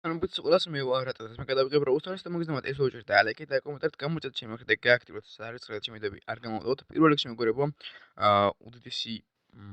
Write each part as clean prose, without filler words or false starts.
Ambits ყველას მივაარატეთ, მე გადავიღებ როუსტონის და მოგიზნებათ ეს უჯრედი და ალეკი და კომენტარით გამოიწეთ შემოხდა გააქტიუროთ არის წრეში შემედები არ გამოვდოთ. პირველ რიგში მეგობრებო, უდიდესი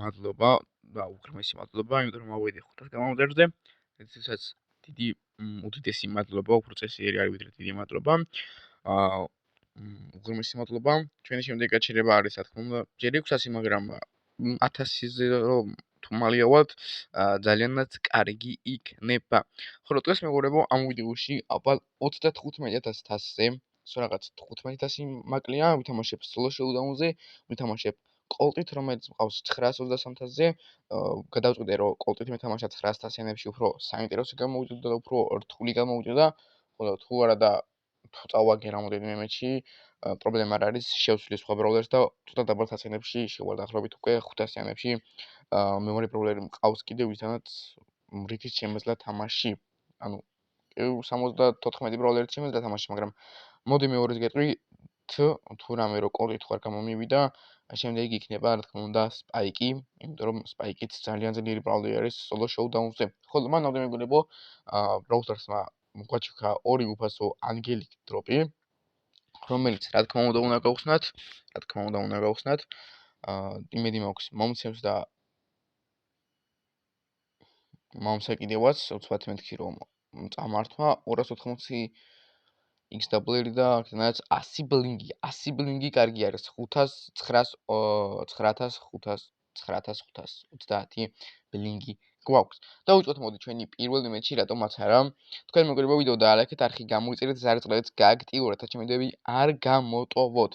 მადლობა და უღრმესი მადლობა, იმიტომ რომ ავედი 500 გამომწერზე. ეცესაც დიდი უდიდესი მადლობა, უფრო წესიერი არის ვიდრე დიდი მადლობა. აა უღრმესი მადლობა. ჩვენი შემდეგი გაჩერება არის, რა თქმა უნდა, ჯერ 600, მაგრამ 1000-ზე რომ თუ მალიავად ძალიანაც კარგი იქნება. ხოლო დღეს მეგობრებო, ამ ვიდეოში აბა 35000 თასზე, რაღაც 1500 მაკლია, ვითამაშებ solo showdown-ზე, ვითამაშებ კოლტით, რომელიც მყავს 923000-ზე, გადავწყვიტე რომ კოლტით მეთამაშა 900-იანებში უფრო საინტერესო გამოვიდა და უფრო რთული გამოვიდა, ხოლო თუ არა და თუ წავაგე რამოდენიმე მეჩი, პრობლემა არ არის, შევცვლი სხვა ბრაულერს და ცოტა დაბალ თასიანებში შევარ დაახლოებით უკვე 500-იანებში. მეორე ბრაულერი მყავს კიდე, ვისთანაც რითიც შემეძლო თამაში. ანუ 74 ბრაულერით შემეძლო თამაში, მაგრამ მოდი მეორეს გეტყვი თუ რამე რო კოლი თუ არ გამომივიდა, შემდეგი იქნება რა თქმა უნდა სპაიკი, იმიტომ რომ სპაიკიც ძალიან ძლიერი ბრაულერი არის solo showdown-ზე. ხოლო მანამდე მეგობრებო, ბრაულერსმა მოგვაჩვენა ორი უფასო ანგელიკ დროპი, რომელიც რა თქმა უნდა გავხსნათ, იმედი მაქვს მომცემს და მომსა კიდევაც 20 მეთქი რომ წამართვა 280 XW და აქედანაც 100 ბლინგი კარგი არის 9530 ბლინგი გვაქვს. დავიწყოთ მოდი ჩვენი პირველი მეჩი რატომაც არა. თქვენ მეგობრებო ვიდეო დაალექეთ, არხი გამოიწერეთ, ზარწლებს გააქტიუროთ, აჩემედები არ გამოტოვოთ.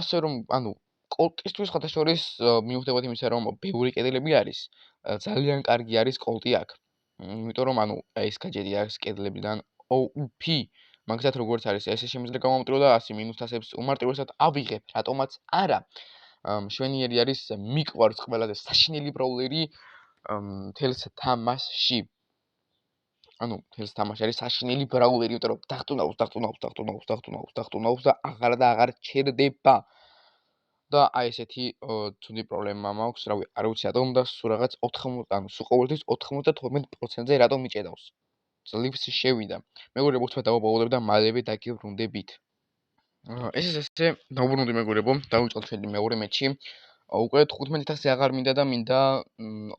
ასე რომ, ანუ კოლტისთვის ხათაშორის მიუხედავად იმისა, რომ ბევრი კედლები არის, ძალიან კარგი არის კოლტი აქ. იმიტომ რომ ანუ ეს გაჯედი აქვს კედლებიდან OP მაგალითად როგორც არის ეს შემიძლია გამომტრო და 100 -1000-ებს უმარტივესად ავიღებ, რატომაც არა. მშვენიერი არის მიყვარს ყველაზე საშინელი ბრაულერი თელს თამაში. ანუ თელს თამაში არის საშინელი ბრაულერი, იმიტომ რომ დახტუნავს და აღარ ჩერდება. და აი ესეთი ცუდი პრობლემა მაქვს, რავი, არ ვიცი რატომ და სულ რაღაც 80, ანუ სულ ყოველთვის 92%-ზე რატომ მიჭედავს. ძლივს შევიდა. მეგობრებო, თქვა დავაბოლებ და მალევე დაგიბრუნდებით. ეს ესე დავუბრუნდი მეგობრებო, დავიწყოთ ჩვენი მეორე მეჩი. უკვე 15000 აღარ მინდა და მინდა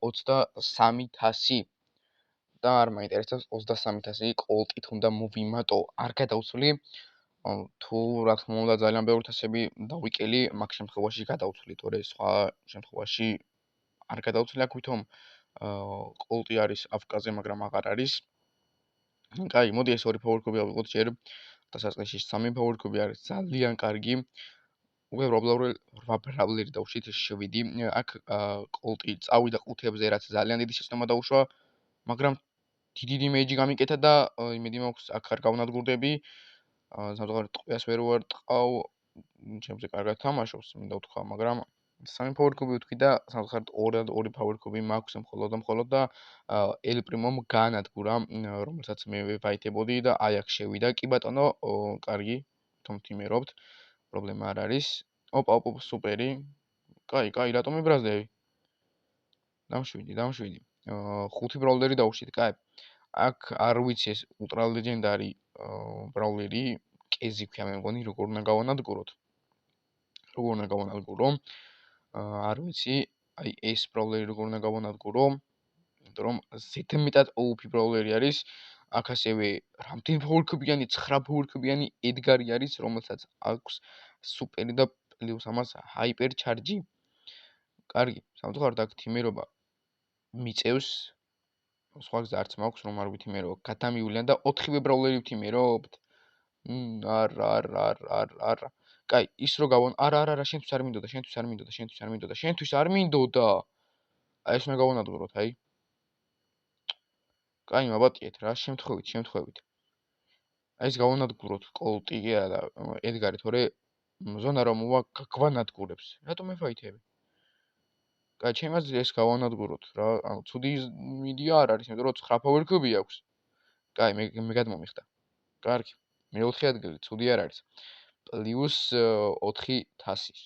23000. და არ მაინტერესებს 23000 კოლტით უნდა მოვიმატო, არ გადავცვლი. თუ რა თქმა უნდა ძალიან ბევრი თასები დავიკელი, მაგ შემთხვევაში გადავცვლი, თორე სხვა შემთხვევაში არ გადავცვლი, აქ ვითომ კოლტი არის აფკაზე, მაგრამ აღარ არის. კაი, მოდი ეს ორი ფავორკუბი ავიღოთ ჯერ. დასაწყისში 3 ფავორკუბი არის ძალიან კარგი. უკვე 8 ბრაულერი დავშვით 7. აქ კოლტი წავიდა 5-ებზე, რაც ძალიან დიდი შეცდომა დაუშვა, მაგრამ დიდი მეიჯი გამიკეთა და იმედი მაქვს აქ არ გავნადგურდები. სამწუხაროდ ტყვიას ვერ ვარტყავ, ჩემზე კარგად თამაშობს, მინდა ვთქვა, მაგრამ 3 ფავორკუბი ვთქვი და სამწუხაროდ 2 ფავორკუბი მაქვს მხოლოდ და ელ პრიმომ გაანადგურა, რომელსაც მე ვაითებოდი და აი აქ შევიდა. კი ბატონო, კარგი, თომ თიმერობთ, პრობლემა არ არის. ოპა, სუპერი. კაი, რატომ იბრაზდები? დამშვიდი. 5 ბრაულერი დავუშვით, კაი. აქ არ ვიცი ეს ულტრა ლეგენდარი ბრაულერი, კეზი ქვია მე მგონი, როგორ უნდა გავანადგუროთ. არ ვიცი, აი ეს ბრაულერი როგორ უნდა გავანადგურო, იმიტომ რომ ზედმეტად OP ბრაულერი არის. აქ ასევე რამდენი ფავორკუბიანი, 9 ფავორკუბიანი ედგარი არის, რომელსაც აქვს სუპერი და პლუს ამას ჰაიპერ ჩარჯი. კარგი, სამწუხაროდ აქ თიმერობა მიწევს. სხვა გზა არც მაქვს, რომ არ ვითიმერო. გადამივლიან და 4 ბრაულერი ვთიმერობთ. არა. კაი, ის რო გავონ, არა, შენთვის არ მინდოდა. აი ეს უნდა გავანადგუროთ, აი. კაი, მაბატიეთ რა, შემთხვევით. აი ეს გავანადგუროთ კოლტი და ედგარი, თორე ზონა რომ მოვა გვანადგურებს. რატომ მეფაითები? კაი, ჩემს ეს გავანადგუროთ რა, ანუ ცუდი მიდია არ არის, იმიტომ რომ 9 ფავორკუბი აქვს. კაი, მე გადმომიხდა. კარგი, მე-4 ადგილი, ცუდი არ არის. პლუს 4000.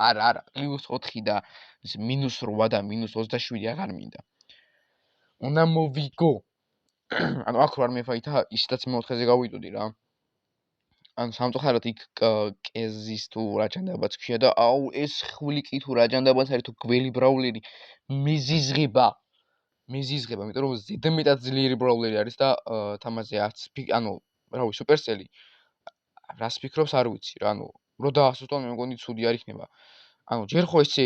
არა, პლუს 4 და -8 და -27 აღარ მინდა. უნდა მოვიგო. ანუ აქ ვარ მეფაითა ისედაც მეოთხეზე გავიდოდი რა. ანუ სამწუხაროდ იქ კეზის თუ რა ჯანდაბაც ქია და აუ ეს ხვლიკი თუ რა ჯანდაბაც არის თუ გველი ბრაულერი მეზიზღება, იმიტომ რომ ზედმეტად ძლიერი ბრაულერი არის და თამაზე ანუ რავი სუპერსელი რას ფიქრობს არ ვიცი რა, ანუ რო დაასუსტონ მე მგონი ცუდი არ იქნება. ანუ ჯერ ხო ესე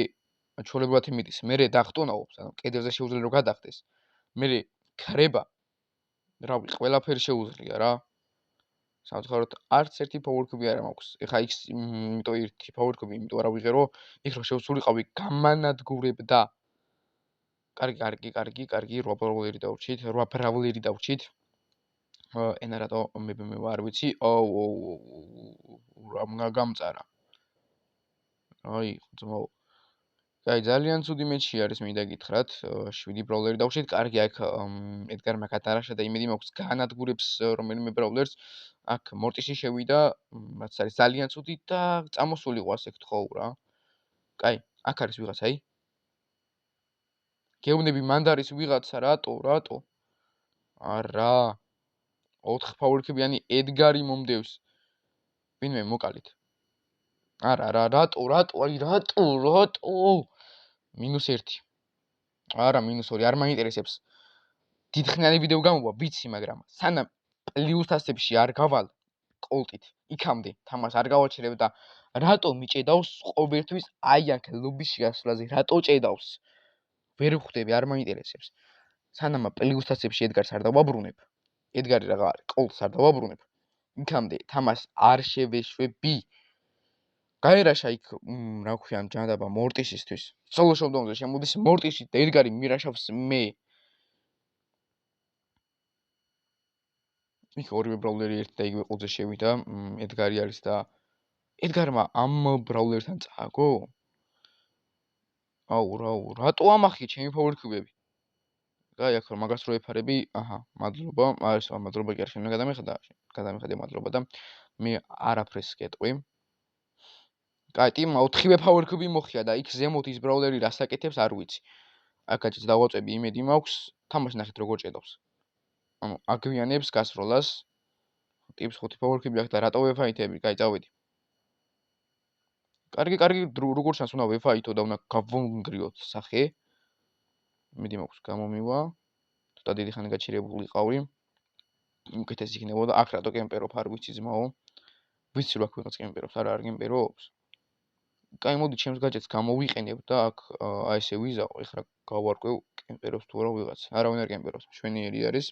ჩვეულებრივად იმიტის, მერე დახტონაობს, ანუ კედელზე შეუძლია რომ გადახდეს. მერე ქრება. რავი, ყველაფერი შეუძლია რა. სამწუხაროდ არც ერთი power-cube არ მაქვს. ეხა იქ იმიტომ ერთი power-cube, იმიტომ არ ავიღერო, იქ რო შევსულიყავი გამანადგურებდა. კარგი, 8 ბრაულერი დავრჩით, 8 ბრაულერი დავრჩით. ენა რატო მე არ ვიცი. რა უნდა გამწარა. აი, ძმაო. აი, ძალიან ცუდი მეჩი არის, მინდა გითხრათ. 7 ბრაულერი დავრჩით. კარგი, აქ ედგარმა გადარაშა და იმედი მაქვს განადგურებს რომელიმე ბრაულერს. აქ მორტისი შევიდა, რაც არის ძალიან ცუდი და წამოსულიყო ასე გთხოვ რა. კაი, აქ არის ვიღაცა, აი. გეუბნები მანდ არის ვიღაცა, რატო? არა. 4 power-cube-იანი ედგარი მომდევს. ვინმე მოკალით. არა, რატო? -1. არა, -2. არ მაინტერესებს. დიდხნიანი ვიდეო გამოვა, ვიცი, მაგრამ სანამ პლუს თასებში არ გავალ კოლტით, იქამდე თამას არ გავაჩერებ და რატო მიჭედავს ყოველთვის აი აქ ლობიში გასვლაზე, რატო ჭედავს? ვერ ვხვდები, არ მაინტერესებს. სანამ პლუს თასებში ედგარს არ დავაბრუნებ, ედგარი რაღა არის, კოლტს არ დავაბრუნებ, იქამდე თამას არ შევეშვები. გაერაშა იქ, რა ქვია, ჯანდაბა მორტისისთვის. სოლო შოუდაუნზე შემოდის მორტისი და ედგარი მირაშავს მე. იქ ორივე ბრაულერი ერთ და იგივე ყუთზე შევიდა, ედგარი არის და ედგარმა ამ ბრაულერთან წააგო? აუ, რატო ამახი ჩემი power-cube-ები? კაი, აქ მაგას რო ეფარები, აჰა, მადლობა. მადლობა კი არ შეიძლება გადამიხადე მადლობა და მე არაფერს გეტყვი. კაი, ტიმმა 4-ვე power-cube მოხია და იქ ზემოთ ის ბრაულერი რას აკეთებს არ ვიცი. აქაც დავაწვევი, იმედი მაქვს, თამაში ნახეთ როგორ ჭედავს. ანუ აგვიანებს გასროლას. ტიპს 5 power-cube აქვს და რატო ვეფაითები? კაი, წავედი. კარგი, როგორ ჩანს უნდა ვეფაითო და უნდა გავონგრიოთ სახე. იმედი მაქვს გამომივა. ცოტა დიდი ხანი გაჩერებულიყავი. უკეთესი იქნებოდა. აქ რატო კემპერობ არ ვიცი ძმაო. ვიცი რომ აქ ვიღაც კემპერობს, არა არ კემპერობს. კაი, მოდი ჩემს გაჯეტს გამოვიყენებ და აქ აი ესე ვიზაო. ეხლა გავარკვევ კემპერობს თუ არა ვიღაც. არავინ არ კემპერობს, მშვენიერი არის.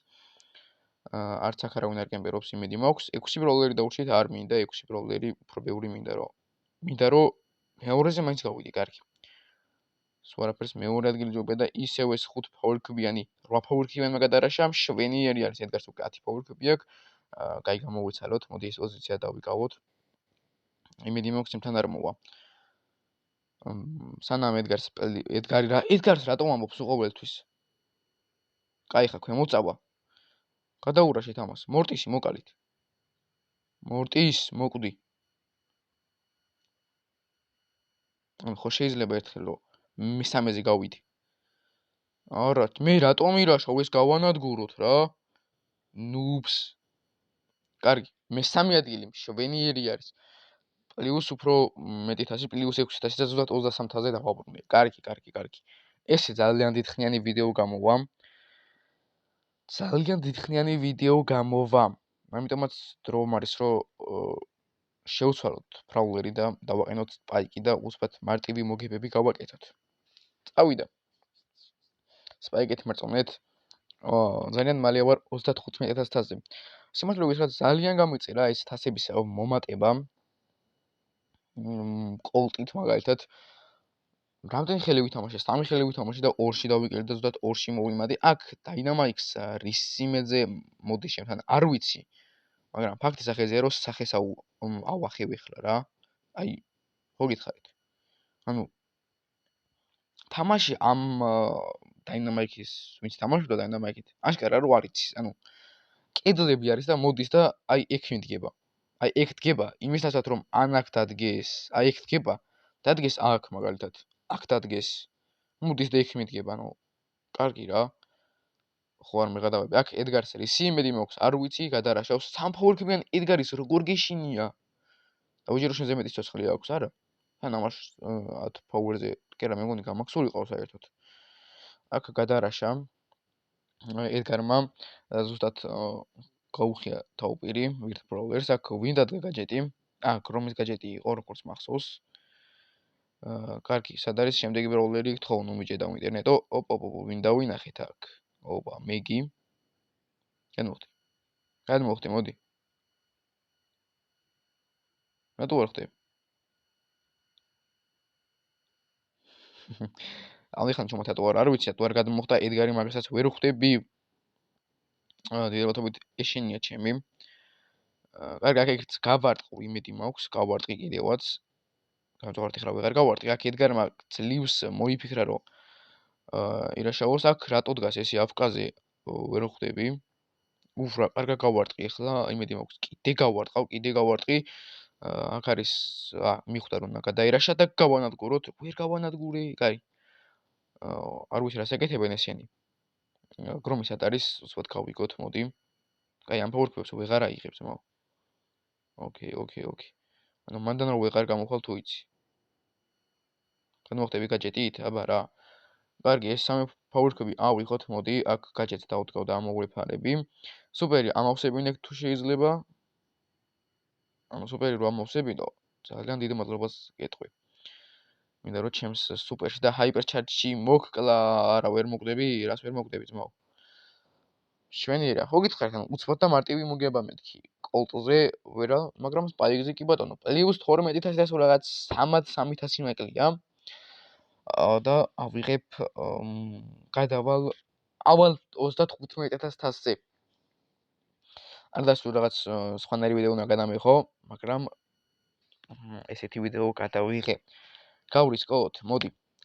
არც აქ არავინ არ კემპერობს, იმედი მაქვს. 6 ბრაულერი დავრჩით, არ მინდა 6 ბრაულერი, უფრო ბევრი მინდა რომ მეორეზე მაინც გავიდე, კარგი. სულ არაფერს მეორე ადგილი ჯობია და ისევ ეს 5 power-cube-იანი 8 power-cube-იანმა გადარაშა, მშვენიერი არის, ედგარს უკვე 10 power-cube აქვს. კაი, გამოვიცალოთ, მოდი ეს პოზიცია დავიკავოთ. იმედი მაქვს იმთან არ მოვა. სანამ ედგარს რატომ ამბობს უყოველთვის? კაი, ხა ქვემოთ წავა. გადაურაშეთ ამას. მორტისი მოკალით. მორტის მოკვდი. ხო შეიძლება ერთხელ რომ მესამეზე გავიდე. არა, მე რატომ მირაშავ ეს გავანადგუროთ რა? ნუბს. კარგი, მესამე ადგილი მშვენიერი არის. პლუს უფრო მეტი თასი, პლუს 6 თასი და ზუსტად 23-ზე დავაბრუნე. კარგი. ესე ძალიან დიდხნიანი ვიდეო გამოვა. ამიტომაც დრო არის რომ შევცვალოთ ბრაულერი და დავაყენოთ სპაიკი და უცბად მარტივი მოგებები გავაკეთოთ. წავიდა. სპაიკეთ მარწონეთ. ძალიან მალე ვარ 35,000 თასზე. სიმართლე ვისაუბროთ, ძალიან გამიწერა ეს თასების მომატება. კოლტით მაგალითად რამდენი ხელი ვითამაშე? 3 ხელი ვითამაშე და 2-ში დავიკერდი და ზუსტად 2-ში მოვიმატე. აქ დაინამაიქს რის სიმედზე მოდის ჩემთან, არ ვიცი. მაგრამ ფაქტი სახეზეა რომ სახეს ავახევ ახლა რა. აი, ხო გითხარით. ანუ თამაში ამ დაინამაიქის, ვინც თამაშობდა დაინამაიქით, აშკარა რომ არ იცის. ანუ კედლები არის და მოდის და აი ეგ მიდგება. აი ეგ დგება იმისასაც რომ ან აქ დადგეს, აი ეგ დგება, დადგეს აქ მაგალითად. აქ დადგეს. მოდის და ეგ მიდგება, ანუ კარგი რა. ხო არ მეღადავები. აქ ედგარს რისი იმედი მაქვს, არ ვიცი, გადარაშავს. 3 ფაულქებიან ედგარის როგორ გეშინია. დავიჯერო შენზე მეტი ცოცხალი აქვს, არა? თან ამას 10 ფაულზე კი რა მე მგონი გამაქსულიყო საერთოდ. აქ გადარაშა ედგარმა ზუსტად გაუხია თავპირი ვირთ ბროულერს. აქ ვინ დადგა გაჯეტი? გრომის გაჯეტი იყო, როგორც მახსოვს. კარგი, სად არის შემდეგი ბროულერი? თქო, ნუ მიჭედა ინტერნეტო. ვინ დავინახეთ აქ? მეგი. გადმოხდი, მოდი. რატო არ ხდები? ამიხან ჩუმოთატო არ ვიცი, თუ არ გადმოხდა ედგარი, მაგასაც ვერ ხვდები. დიდებათობით ეშენია ჩემი. კარგი, აქ ეგრეთ გავარტყო, იმედი მაქვს, გავარტყი კიდევაც. გამწვავარდი ხარ ვეღარ გავარტყი. აქ ედგარმა ძლივს მოიფიქრა, რომ ირაშავოს აქ რატო დგას ესე აფკაზე, ვერ ხვდები. რა, კარგა გავარტყი ახლა, იმედი მაქვს, კიდე გავარტყი. აქ არის, მიხვდა რომ გადაირაშა და გავანადგუროთ. ვერ გავანადგურე, კაი. არ ვიცი რას ეკეთებენ ესენი. გრომის ად არის, უცბად გავიგოთ, მოდი. კაი, ამ ფაულებს ვეღარ აიღებს, მო. ოკეი. ანუ მანდან რომ ვეღარ გამოვხვალ თუ იცი. გადმოხდები გაჯეტით? აბა რა. კარგი, ეს 3 ფაულები ავიღოთ, მოდი. აქ გაჯეტს დავდგავ და ამოვლეფარები. სუპერი, ამავსებინე თუ შეიძლება. ანუ სუპერი რო ამოვსებინო, ძალიან დიდ მადლობას გეტყვი. მინდა რომ ჩემს სუპერში და ჰაიპერჩარჯში მოგკლა, არა ვერ მოგდები, რას ვერ მოგდები ძმაო. შვენიერია, ხო გითხარით, ანუ უცბად და მარტივი მოგება მეთქი. კოლტზე ვერა, მაგრამ სპაიგზე კი ბატონო, +12000 და სულ რაღაც 3-3000 მეკლია. და ავიღებ გადავალ ავალ 35000 თასზე. არ დასწრულ რაღაც სხვანაირი ვიდეო უნდა გადამიღო, მაგრამ ესეთი ვიდეო გადავიღე. გავრისკოთ,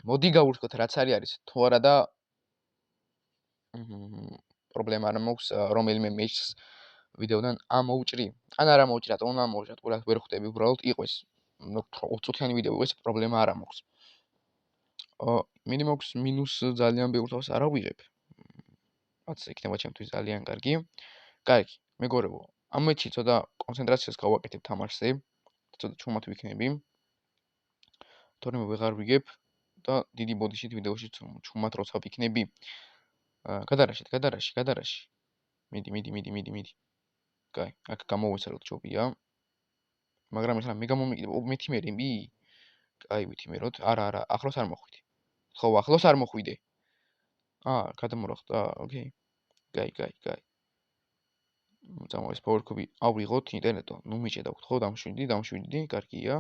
მოდი გავრისკოთ რაც არის თუ არა და პრობლემა არ მაქვს რომელიმე მეჩს ვიდეოდან ამოვჭრი. ან არ ამოვჭრი, რატომ ამოვჭრი, რატომ ვერ ხვდები უბრალოდ იყოს 20 წუთიანი ვიდეო იყოს, პრობლემა არ მაქვს. მინიმუმ მინუს ძალიან ბევრ თავს არ ავიღებ. რაც იქნება ჩემთვის ძალიან კარგი. კარგი, მეგობრებო, ამ მეჩში ცოტა კონცენტრაციას გავაკეთებ თამაშზე. ცოტა ჩუმად ვიქნები. თორემ ვეღარ ვიგებ და დიდი ბოდიშით ვიდეოში ჩუმად როცა ვიქნები. გადარაში. მიდი. კაი, აქ გამოვიცალოთ ჯობია. მაგრამ ეხლა მე გამომიგდებ, მეთი მე რემი? კაი, ვითიმეროთ. არა, ახლოს არ მოხვიდე. ხო, ახლოს არ მოხვიდე. გადამორახდა, ოკეი. კაი. წამოეს ფაულები ავიღოთ ინტერნეტო. ნუ მიჭედავთ, ხო, დამშვიდი, კარგია.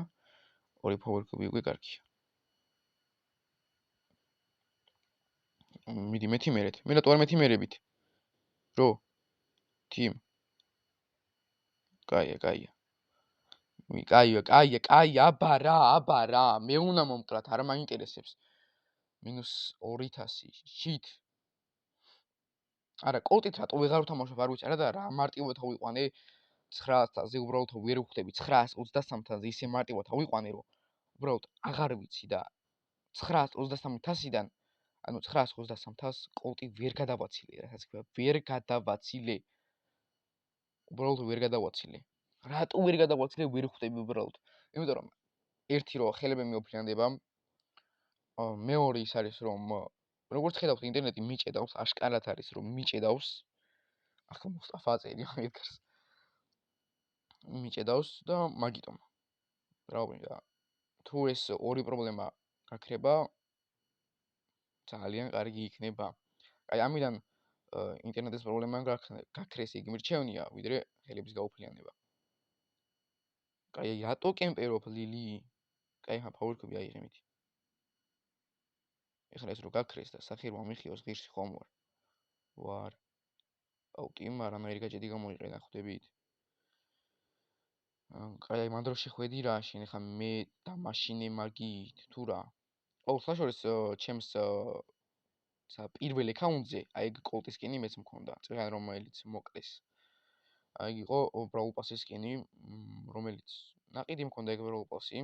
2 ფაულები უკვე კარგია. მიდი მეთი მერეთ. მე რატო არ მეთი მერებით? რო თიმ. კაია. აბა რა, მე უნდა მომკლათ, არ მაინტერესებს. -2000, შიტ. არა, კოლტით რატო ვეღარ ვთამაშობ, არ ვიცი, არა და რა მარტივად ავიყვანე 900-ზე, უბრალოდ ვერ ვხვდები 923-ზე ისე მარტივად ავიყვანე, რომ უბრალოდ აღარ ვიცი და 923-დან, ანუ 923-ს კოლტი ვერ გადავაცილე, რასაც ქვია, ვერ გადავაცილე. უბრალოდ ვერ გადავაცილე. რატო ვერ გადავაცილე, ვერ ხვდები უბრალოდ. იმიტომ რომ ერთი რომ ხელები მეოფლიანდება, მეორე ის არის რომ როგორც ხედავთ ინტერნეტი მიჭედავს, აშკარად არის რომ მიჭედავს. ახლა მუსტაფა წერია ედგარს. მიჭედავს და მაგიტომ. რა თუ ეს ორი პრობლემა გაქრება, ძალიან კარგი იქნება. აი ამიდან ინტერნეტის პრობლემა გაქრეს იგი მირჩევნია, ვიდრე ხელების გაუფლიანება. კაი, რატო კემპერობ ლილი? კაი, ფაულები აიღე მითი. ეხლა ეს რო გაქრეს და სახირვა მიხიოს ღირსი ხომ ვარ. კი, მაგრამ ამერიკა ჯედი გამოიყენა, ხვდებით? კაი, მან დროს შეხვედი რა, შენ ეხლა მე დამაშინე მაგით თუ რა. საშუალოს ჩემს პირველ აკაუნტზე, აი ეგ კოლტის სკინი მეც მქონდა, წეგან რომელიც მოკლეს. აი იყო ბრაულ პასის სკინი, რომელიც ნაყიდი მქონდა ეგ ბრაულ პასი.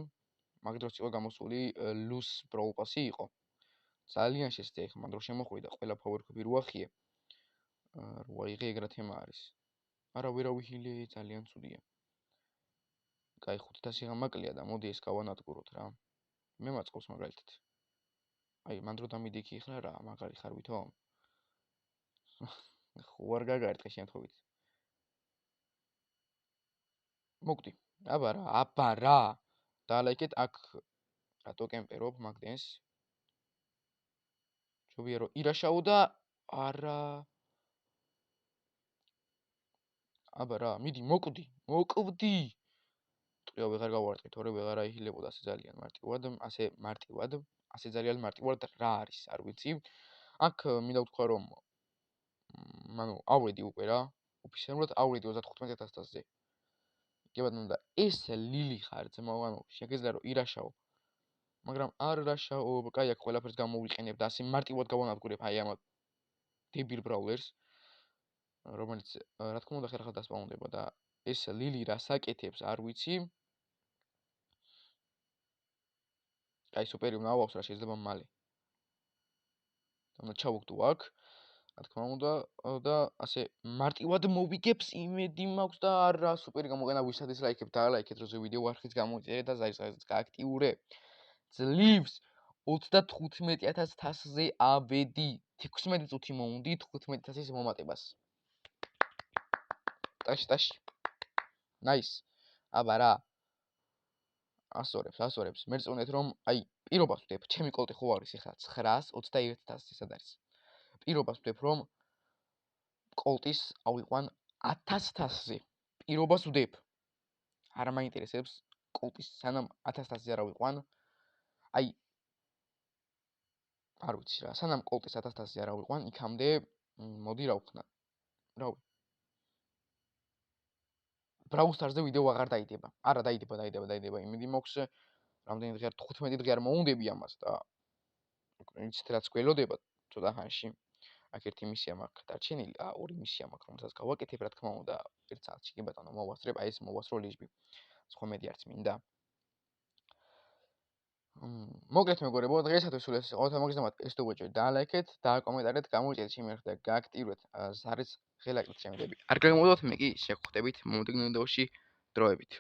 მაგ დროს იყო გამოსული ლუს ბრაულ პასი იყო. ძალიან შესწე, ეხლა მან დროს შემოხვიდა, ყველა ფაულები რო ახიე. 8 ეგრე თემა არის. არა ვერავითი ძალიან ცუდია. კაი 500 გამაკლია და მოდი ეს გავანადგუროთ რა. მე მაწყობს მაგალითად. აი მან დრო დამიდიქი ხარ რა, მაგარი ხარ ვითო? ხო არ გაგარტყე შემთხვევით. მოკვდი. აბა რა. დაალაიქეთ აქ რატო კემპერობ მაგდენს? ჯობია რომ ირაშაო და არა. აბა რა, მიდი მოკვდი. ტყიო ვეღარ გავარტყი, თორე ვეღარ აიჰილებოდა ასე ძალიან მარტივად, ასე ძალიან მარტივად რა არის, არ ვიცი. აქ მინდა ვთქვა რომ ავრედი უკვე რა. ოფიციალურად ავრედი 35000-ზე. კი ბატონო და ეს ლილი ხარ ძმაო, შეგეძლო რომ ირაშაო. მაგრამ არ რაშაო, კაი აქ ყველაფერს გამოვიყენებ და ასე მარტივად გავანადგურებ აი ამ დებილ ბრაულერს, რომელიც რა თქმა უნდა ხერხად დასპაუნდება და ეს ლილი რას აკეთებს, არ ვიცი. კაი სუპერი უნდა ავაქვს რა შეიძლება მალე. და ჩავუგდო აქ. რა თქმა უნდა და ასე მარტივად მოვიგებს იმედი მაქვს და არა სუპერი გამოყენა ვისაც ლაიქებ და ლაიქეთ როზე ვიდეო არხიც გამოიწერე და ზაისხაზიც გააქტიურე. ძლივს 35000-ზე აბედი 16 წუთი მოუნდი 15000-ის მომატებას. ტაში. ნაის. აბა რა. ასორებს. მე წუნეთ რომ აი პირობას ვდებ, ჩემი კოლტი ხო არის ახლა 921000 სად არის. პირობას ვდებ რომ კოლტის ავიყვან 1000-ზე. პირობას ვდებ. არა მაინტერესებს კოლტის სანამ 1000-ზე არ ავიყვან. აი არ ვიცი რა, სანამ კოლტის 1000-ზე არ ავიყვან, იქამდე მოდი რა ვქნა. რავი. ბრაუსტარზე ვიდეო აღარ დაიდება. არა დაიდება. იმედი მაქვს რამდენი დღე 15 დღე არ მოუნდები ამას და იცით რაც გველოდება ცოტა ხანში. აქ ერთი მისია მაქვს დარჩენილი, ორი მისია მაქვს, რომელსაც გავაკეთებ, რა თქმა უნდა, ერთ საათში კი ბატონო მოვასწრებ, აი ეს მოვასწრო ლიჟბი. სხვა მეტი არც მინდა. მოგეთ მეგობრებო, დღეისათვის სულ ეს იყო. თამაგზამად ეს თუ გვეჭირთ დაალაიქეთ, დააკომენტარეთ, გამოიწერეთ ჩემი არხი და გააქტიურეთ ზარის ღელაკით ჩემდები. არ გაგმოდოთ, მე კი შეგხვდებით მომდევნო ვიდეოში დროებით.